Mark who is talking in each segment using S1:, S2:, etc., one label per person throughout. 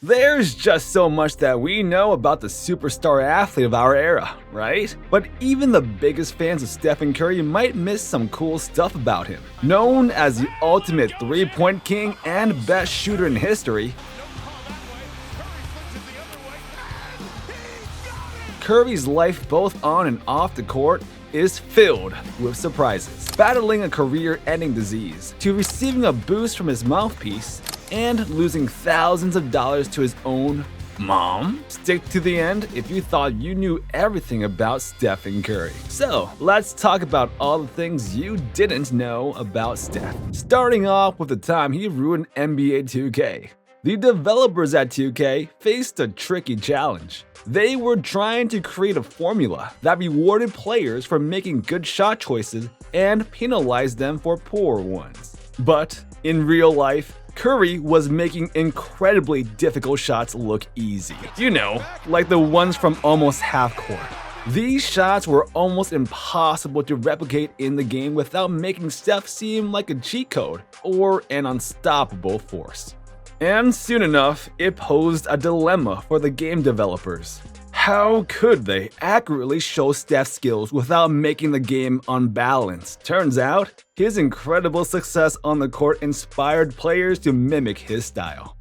S1: There's just so much that we know about the superstar athlete of our era, right? But even the biggest fans of Stephen Curry might miss some cool stuff about him. Known as the ultimate three-point king and best shooter in history, Curry's life both on and off the court is filled with surprises. Battling a career-ending disease, to receiving a boost from his mouthpiece, and losing thousands of dollars to his own mom? Stick to the end if you thought you knew everything about Stephen Curry. So, let's talk about all the things you didn't know about Steph. Starting off with the time he ruined NBA 2K. The developers at 2K faced a tricky challenge. They were trying to create a formula that rewarded players for making good shot choices and penalized them for poor ones. But in real life, Curry was making incredibly difficult shots look easy. You know, like the ones from almost half court. These shots were almost impossible to replicate in the game without making Steph seem like a cheat code or an unstoppable force. And soon enough, it posed a dilemma for the game developers. How could they accurately show Steph's skills without making the game unbalanced? Turns out, his incredible success on the court inspired players to mimic his style.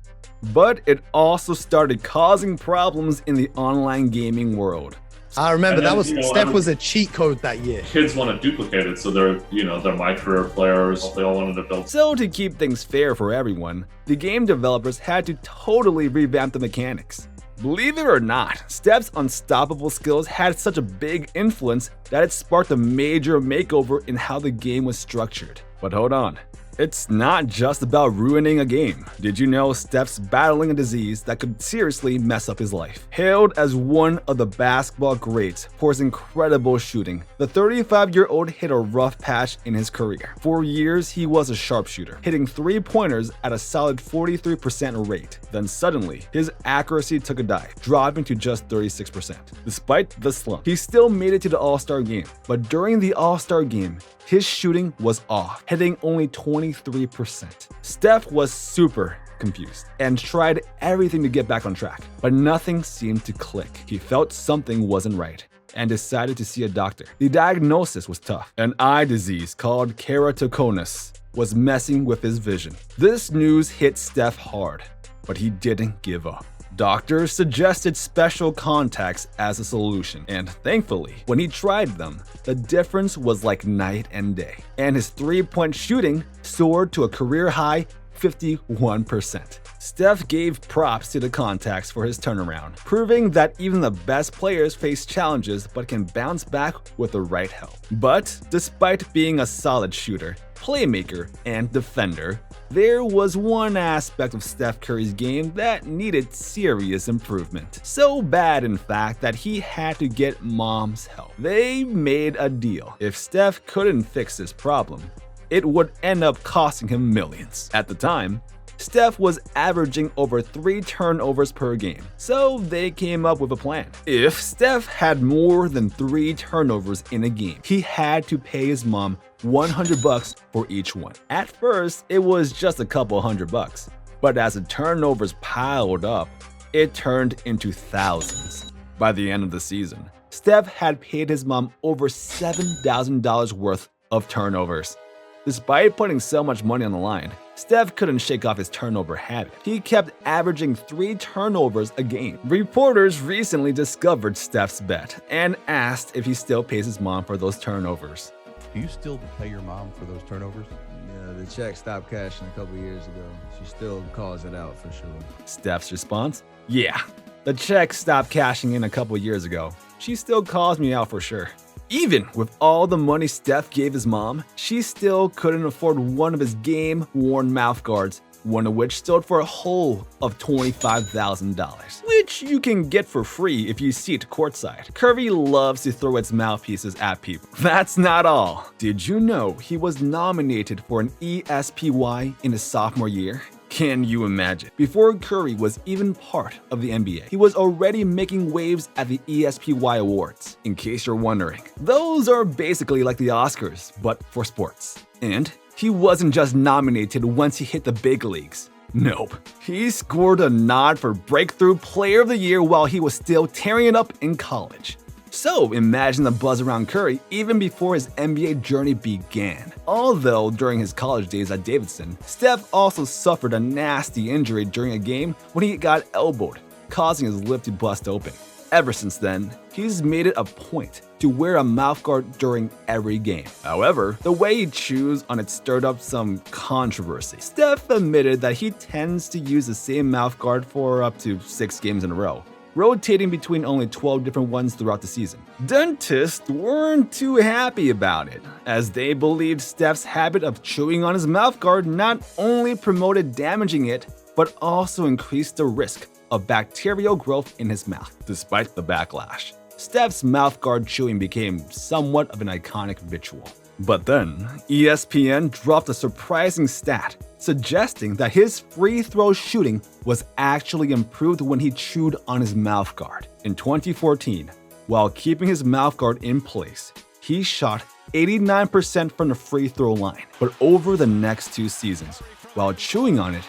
S1: But it also started causing problems in the online gaming world.
S2: I remember
S3: And then,
S2: that was Steph was a cheat code that year.
S3: Kids want to duplicate it, so they're my career players. They all wanted to build.
S1: So to keep things fair for everyone, the game developers had to totally revamp the mechanics. Believe it or not, Steph's unstoppable skills had such a big influence that it sparked a major makeover in how the game was structured. But hold on. It's not just about ruining a game. Did you know Steph's battling a disease that could seriously mess up his life? Hailed as one of the basketball greats for his incredible shooting, the 35-year-old hit a rough patch in his career. For years, he was a sharpshooter, hitting three-pointers at a solid 43% rate. Then suddenly, his accuracy took a dive, dropping to just 36%. Despite the slump, he still made it to the All-Star game. But during the All-Star game, his shooting was off, hitting only 23%. Steph was super confused and tried everything to get back on track, but nothing seemed to click. He felt something wasn't right and decided to see a doctor. The diagnosis was tough. An eye disease called keratoconus was messing with his vision. This news hit Steph hard, but he didn't give up. Doctors suggested special contacts as a solution, and thankfully, when he tried them, the difference was like night and day, and his three-point shooting soared to a career-high 51%. Steph gave props to the contacts for his turnaround, proving that even the best players face challenges but can bounce back with the right help. But despite being a solid shooter, playmaker, and defender, there was one aspect of Steph Curry's game that needed serious improvement. So bad, in fact, that he had to get mom's help. They made a deal. If Steph couldn't fix this problem, it would end up costing him millions. At the time, Steph was averaging over 3 turnovers per game, so they came up with a plan. If Steph had more than 3 turnovers in a game, he had to pay his mom $100 for each one. At first, it was just a couple $100, but as the turnovers piled up, it turned into thousands. By the end of the season, Steph had paid his mom over $7,000 worth of turnovers. Despite putting so much money on the line, Steph couldn't shake off his turnover habit. He kept averaging 3 turnovers a game. Reporters recently discovered Steph's bet and asked if he still pays his mom for those turnovers.
S4: Do you still pay your mom for those turnovers?
S5: Yeah, the check stopped cashing a couple years ago. She still calls it out for sure.
S1: Steph's response? Yeah, the check stopped cashing in a couple years ago. She still calls me out for sure. Even with all the money Steph gave his mom, she still couldn't afford one of his game-worn mouth guards, one of which sold for a whole of $25,000, which you can get for free if you seat courtside. Curry loves to throw its mouthpieces at people. That's not all. Did you know he was nominated for an ESPY in his sophomore year? Can you imagine? Before Curry was even part of the NBA, he was already making waves at the ESPY Awards. In case you're wondering, those are basically like the Oscars, but for sports. And he wasn't just nominated once he hit the big leagues. Nope. He scored a nod for Breakthrough Player of the Year while he was still tearing it up in college. So imagine the buzz around Curry even before his NBA journey began. Although during his college days at Davidson, Steph also suffered a nasty injury during a game when he got elbowed, causing his lip to bust open. Ever since then, he's made it a point to wear a mouthguard during every game. However, the way he chews on it stirred up some controversy. Steph admitted that he tends to use the same mouthguard for up to 6 games in a row, rotating between only 12 different ones throughout the season. Dentists weren't too happy about it, as they believed Steph's habit of chewing on his mouthguard not only promoted damaging it, but also increased the risk of bacterial growth in his mouth. Despite the backlash, Steph's mouthguard chewing became somewhat of an iconic ritual. But then, ESPN dropped a surprising stat suggesting that his free throw shooting was actually improved when he chewed on his mouthguard. In 2014, while keeping his mouthguard in place, he shot 89% from the free throw line. But over the next 2 seasons, while chewing on it,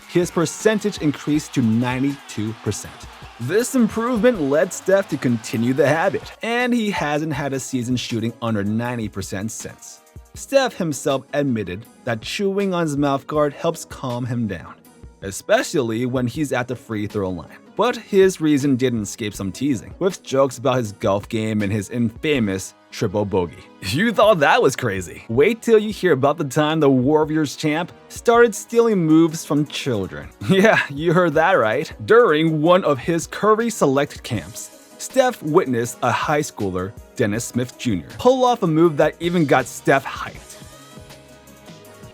S1: his percentage increased to 92%. This improvement led Steph to continue the habit, and he hasn't had a season shooting under 90% since. Steph himself admitted that chewing on his mouthguard helps calm him down, especially when he's at the free throw line. But his reason didn't escape some teasing, with jokes about his golf game and his infamous triple bogey. You thought that was crazy? Wait till you hear about the time the Warriors champ started stealing moves from children. Yeah, you heard that right. During one of his Curry Select camps, Steph witnessed a high schooler, Dennis Smith Jr., pull off a move that even got Steph hyped.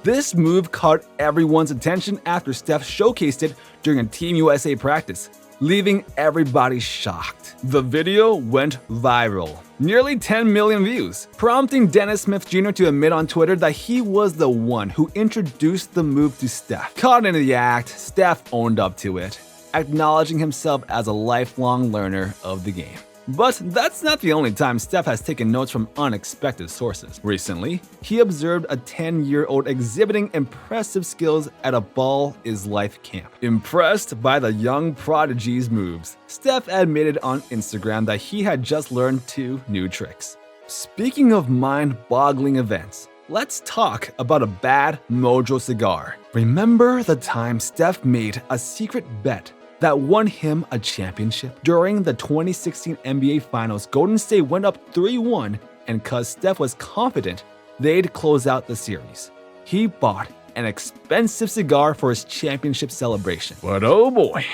S1: This move caught everyone's attention after Steph showcased it during a Team USA practice, leaving everybody shocked. The video went viral, nearly 10 million views, prompting Dennis Smith Jr. to admit on Twitter that he was the one who introduced the move to Steph. Caught in the act, Steph owned up to it, acknowledging himself as a lifelong learner of the game. But that's not the only time Steph has taken notes from unexpected sources. Recently, he observed a 10-year-old exhibiting impressive skills at a Ball is Life camp. Impressed by the young prodigy's moves, Steph admitted on Instagram that he had just learned 2 new tricks. Speaking of mind-boggling events, let's talk about a bad mojo cigar. Remember the time Steph made a secret bet that won him a championship? During the 2016 NBA Finals, Golden State went up 3-1, and cause Steph was confident they'd close out the series, he bought an expensive cigar for his championship celebration. But oh boy,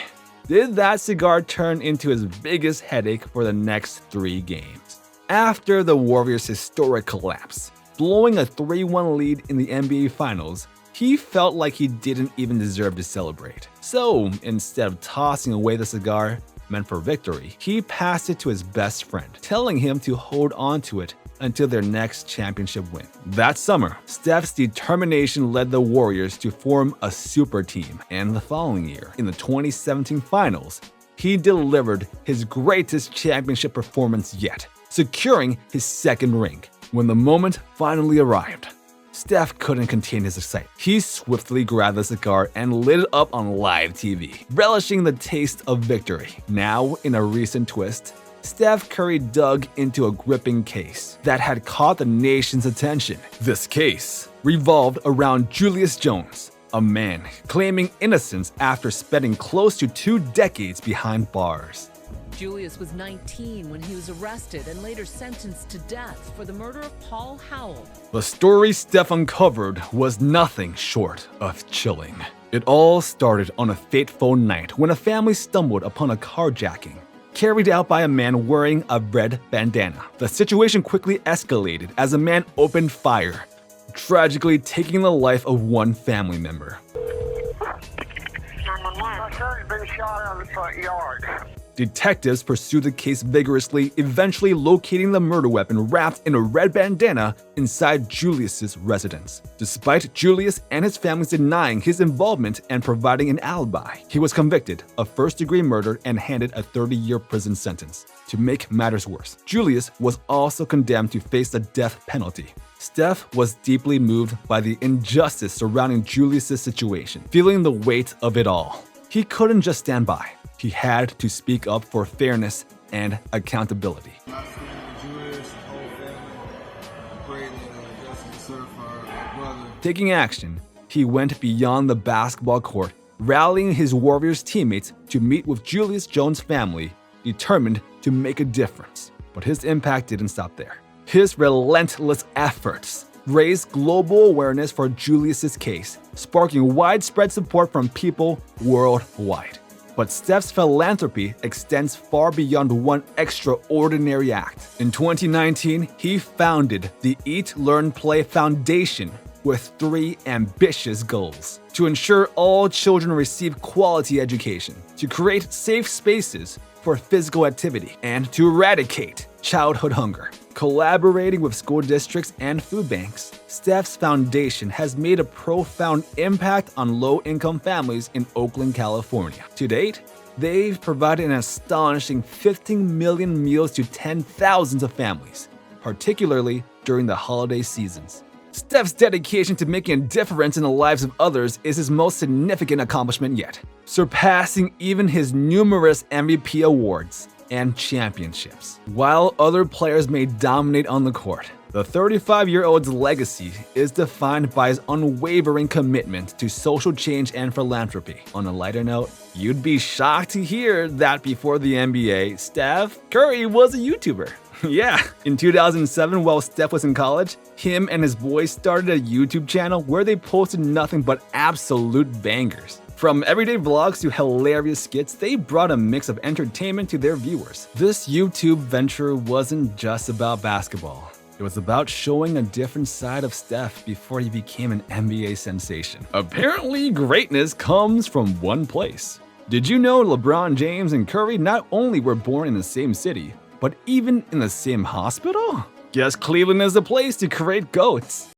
S1: did that cigar turn into his biggest headache for the next 3 games. After the Warriors' historic collapse, blowing a 3-1 lead in the NBA Finals, he felt like he didn't even deserve to celebrate. So instead of tossing away the cigar meant for victory, he passed it to his best friend, telling him to hold on to it until their next championship win. That summer, Steph's determination led the Warriors to form a super team, and the following year, in the 2017 Finals, he delivered his greatest championship performance yet, securing his 2nd ring. When the moment finally arrived, Steph couldn't contain his excitement. He swiftly grabbed the cigar and lit it up on live TV, relishing the taste of victory. Now, in a recent twist, Steph Curry dug into a gripping case that had caught the nation's attention. This case revolved around Julius Jones, a man claiming innocence after spending close to 2 decades behind bars.
S6: Julius was 19 when he was arrested and later sentenced to death for the murder of Paul Howell.
S1: The story Steph uncovered was nothing short of chilling. It all started on a fateful night when a family stumbled upon a carjacking carried out by a man wearing a red bandana. The situation quickly escalated as a man opened fire, tragically taking the life of one family member.
S7: My son's been shot in the front yard.
S1: Detectives pursued the case vigorously, eventually locating the murder weapon wrapped in a red bandana inside Julius's residence. Despite Julius and his family denying his involvement and providing an alibi, he was convicted of first-degree murder and handed a 30-year prison sentence. To make matters worse, Julius was also condemned to face the death penalty. Steph was deeply moved by the injustice surrounding Julius's situation, feeling the weight of it all. He couldn't just stand by. He had to speak up for fairness and accountability. Taking action, he went beyond the basketball court, rallying his Warriors teammates to meet with Julius Jones' family, determined to make a difference. But his impact didn't stop there. His relentless efforts raised global awareness for Julius's case, sparking widespread support from people worldwide. But Steph's philanthropy extends far beyond one extraordinary act. In 2019, he founded the Eat, Learn, Play Foundation with 3 ambitious goals: to ensure all children receive quality education, to create safe spaces for physical activity, and to eradicate childhood hunger. Collaborating with school districts and food banks, Steph's foundation has made a profound impact on low-income families in Oakland, California. To date, they've provided an astonishing 15 million meals to 10,000s of families, particularly during the holiday seasons. Steph's dedication to making a difference in the lives of others is his most significant accomplishment yet, surpassing even his numerous MVP awards and championships. While other players may dominate on the court, the 35-year-old's legacy is defined by his unwavering commitment to social change and philanthropy. On a lighter note, you'd be shocked to hear that before the NBA, Steph Curry was a YouTuber. Yeah, in 2007, while Steph was in college, him and his boys started a YouTube channel where they posted nothing but absolute bangers. From everyday vlogs to hilarious skits, they brought a mix of entertainment to their viewers. This YouTube venture wasn't just about basketball. It was about showing a different side of Steph before he became an NBA sensation. Apparently, greatness comes from one place. Did you know LeBron James and Curry not only were born in the same city, but even in the same hospital? Guess Cleveland is the place to create GOATs.